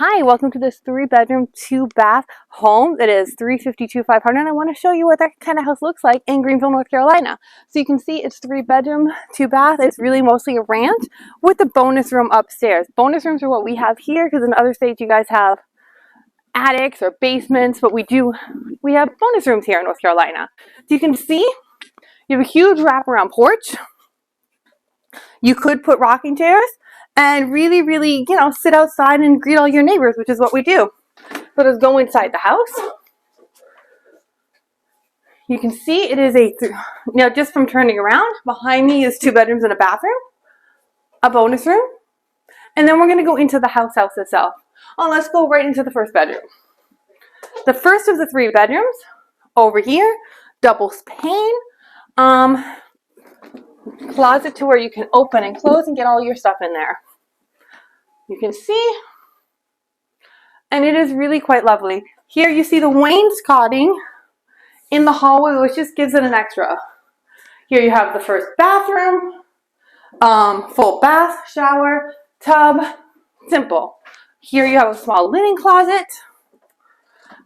Hi, welcome to this 3-bedroom, 2-bath home. It is $352,500, and I want to show you what that kind of house looks like in Greenville, North Carolina. So you can see it's 3-bedroom, 2-bath. It's really mostly a ranch with a bonus room upstairs. Bonus rooms are what we have here because in other states you guys have attics or basements, but we have bonus rooms here in North Carolina. So you can see you have a huge wraparound porch. You could put rocking chairs and really, sit outside and greet all your neighbors, which is what we do. So let's go inside the house. You can see it is just from turning around, behind me is 2 bedrooms and a bathroom, a bonus room, and then we're going to go into the house itself. Oh, let's go right into the first bedroom. The first of the 3 bedrooms, over here, double pane, closet to where you can open and close and get all your stuff in there. You can see, and it is really quite lovely. Here you see the wainscoting in the hallway, which just gives it an extra. Here you have the first bathroom, full bath, shower, tub, simple. Here you have a small linen closet,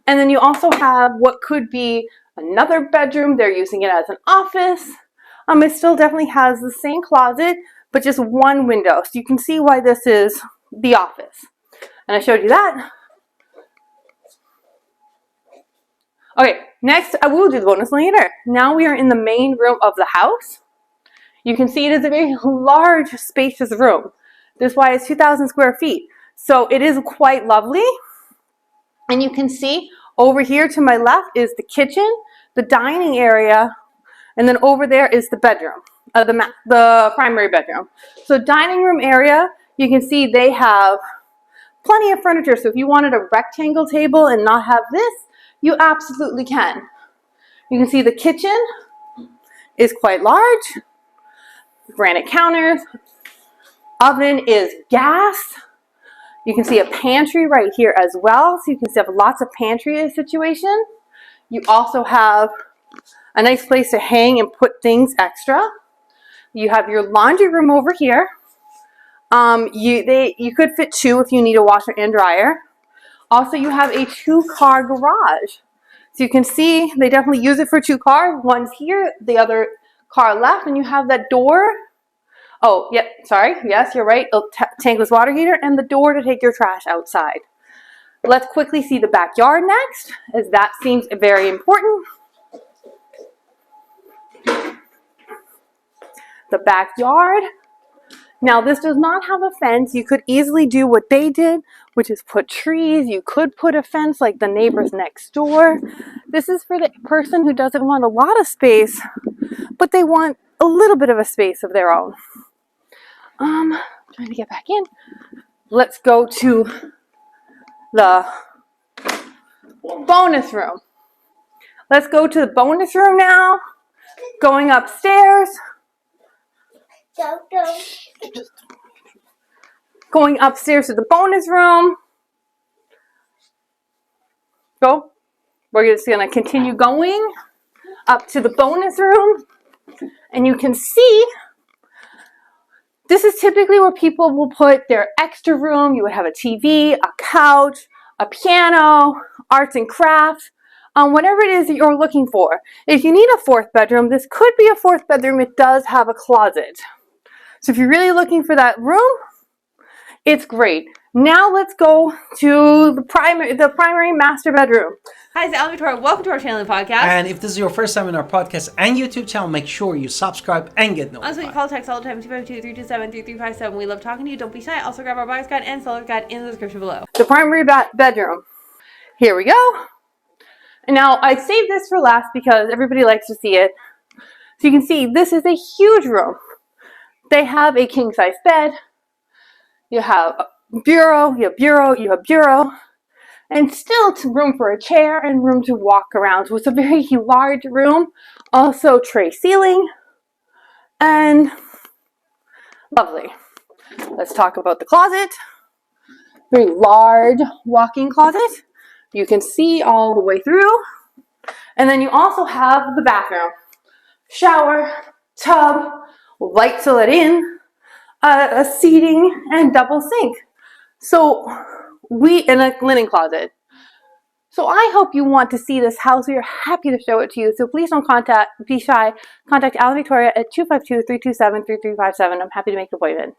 and then you also have what could be another bedroom. They're using it as an office. It still definitely has the same closet, but just one window. So you can see why this is the office. And I showed you that. Okay, next I will do the bonus later. Now we are in the main room of the house. You can see it is a very large, spacious room. This is why it's 2,000 square feet. So it is quite lovely. And you can see over here to my left is the kitchen, the dining area, and then over there is the bedroom, the primary bedroom. So dining room area, you can see they have plenty of furniture. So if you wanted a rectangle table and not have this, you absolutely can. You can see the kitchen is quite large. Granite counters. Oven is gas. You can see a pantry right here as well. So you can see have lots of pantry situation. You also have a nice place to hang and put things extra. You have your laundry room over here. You could fit 2 if you need a washer and dryer. Also, you have a 2-car garage. So you can see they definitely use it for 2 cars. One's here, the other car left, and you have that door. Oh, yep, sorry. Yes, you're right. A tankless water heater and the door to take your trash outside. Let's quickly see the backyard next, as that seems very important. The backyard. Now this does not have a fence. You could easily do what they did, which is put trees. You could put a fence like the neighbors next door. This is for the person who doesn't want a lot of space, but they want a little bit of a space of their own. Trying to get back in. Let's go to the bonus room. Let's go to the bonus room now. Going upstairs. Going upstairs to the bonus room. Go. We're just going to continue going up to the bonus room. And you can see this is typically where people will put their extra room. You would have a TV, a couch, a piano, arts and crafts. Whatever it is that you're looking for. If you need a 4th bedroom, this could be a 4th bedroom. It does have a closet. So if you're really looking for that room, it's great. Now let's go to the primary master bedroom. Hi, it's Alan Victoria. Welcome to our channel and podcast. And if this is your first time in our podcast and YouTube channel, make sure you subscribe and get notified. Also, you can call text all the time, 252-327-3357. We love talking to you. Don't be shy. Also, grab our buyer's guide and seller's guide in the description below. The primary bedroom. Here we go. And now I saved this for last because everybody likes to see it. So you can see this is a huge room. They have a king-size bed. You have a bureau, you have bureau, and still room for a chair and room to walk around. So it's a very large room. Also tray ceiling and lovely. Let's talk about the closet. Very large walk-in closet. You can see all the way through. And then you also have the bathroom. Shower, tub, light to let in, a seating, and double sink. So in a linen closet. So I hope you want to see this house. We are happy to show it to you. So please don't be shy. Contact Alan Victoria at 252-327-3357. I'm happy to make an appointment.